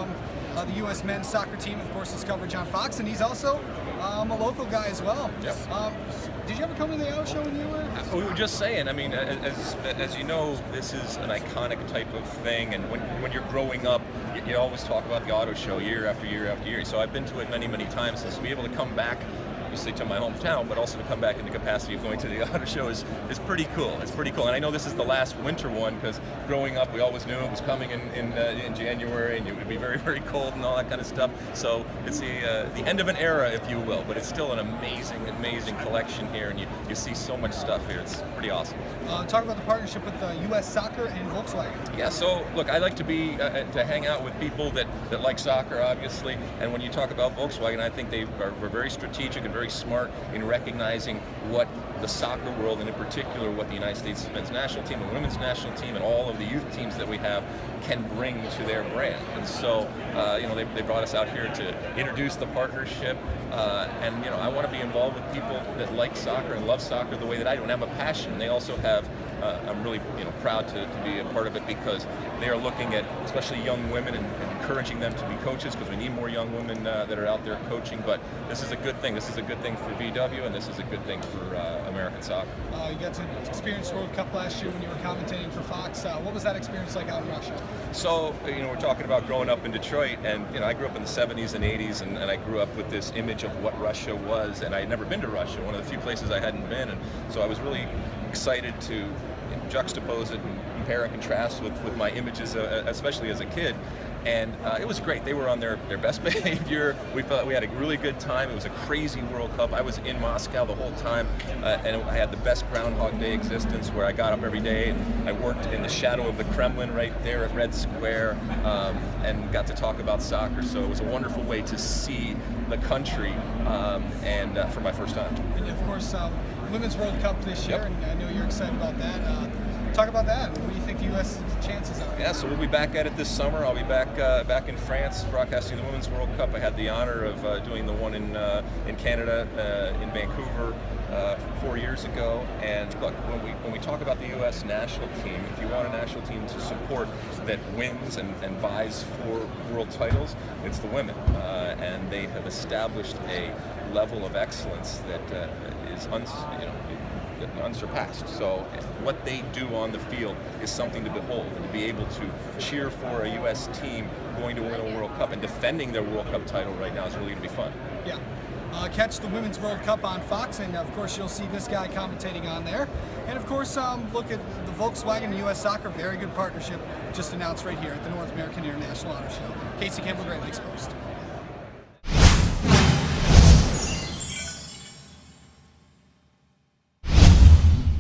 from the U.S. men's soccer team, of course, his coverage on Fox, and he's also a local guy as well. Yep. Did you ever come to the auto show when you were? We were just saying, I mean, as you know, this is an iconic type of thing, and when you're growing up, you always talk about the auto show year after year after year. So I've been to it many, many times, and to be able to come back, obviously to my hometown, but also to come back in the capacity of going to the auto show is pretty cool. It's pretty cool, and I know this is the last winter one because growing up, we always knew it was coming in January, and it would be very, very cold and all that kind of stuff. So it's the end of an era, if you will, but it's still an amazing, amazing collection here, and you see so much stuff here. It's pretty awesome. Talk about the partnership with U.S. Soccer and Volkswagen. Yeah, so look, I like to be to hang out with people that like soccer, obviously, and when you talk about Volkswagen, I think they were very strategic and very smart in recognizing what the soccer world, and in particular what the United States men's national team and women's national team and all of the youth teams that we have can bring to their brand. And so, they brought us out here to introduce the partnership, and I want to be involved with people that like soccer and love soccer the way that I do and have a passion. They also have, I'm really proud to be a part of it because they are looking at especially young women and encouraging them to be coaches because we need more young women that are out there coaching. But this is a good thing. This is a good thing for VW, and this is a good thing for American soccer. You got to experience the World Cup last year when you were commentating for Fox. What was that experience like out in Russia? So, we're talking about growing up in Detroit, and I grew up in the 70s and 80s, and I grew up with this image of what Russia was, and I had never been to Russia, one of the few places I hadn't been, and so I was really excited to juxtapose it and compare and contrast with my images, especially as a kid. And it was great. They were on their best behavior. We felt we had a really good time. It was a crazy World Cup. I was in Moscow the whole time, and I had the best Groundhog Day existence where I got up every day and I worked in the shadow of the Kremlin right there at Red Square, and got to talk about soccer. So it was a wonderful way to see the country, and for my first time. And of course, Women's World Cup this year, Yep. and I know you're excited about that. Talk about that. What do you think the U.S.'s chances are? Yeah, so we'll be back at it this summer. I'll be back in France broadcasting the Women's World Cup. I had the honor of doing the one in Canada, in Vancouver, 4 years ago. And look, when we talk about the U.S. national team, if you want a national team to support that wins and vies for world titles, it's the women. And they have established a level of excellence that is unsurpassed. So what they do on the field is something to behold, and to be able to cheer for a U.S. team going to win a World Cup and defending their World Cup title right now is really going to be fun. Yeah. Catch the Women's World Cup on Fox, and of course you'll see this guy commentating on there. And of course, look at the Volkswagen and U.S. Soccer, very good partnership just announced right here at the North American International Auto Show. Casey Campbell, Great Lakes Post.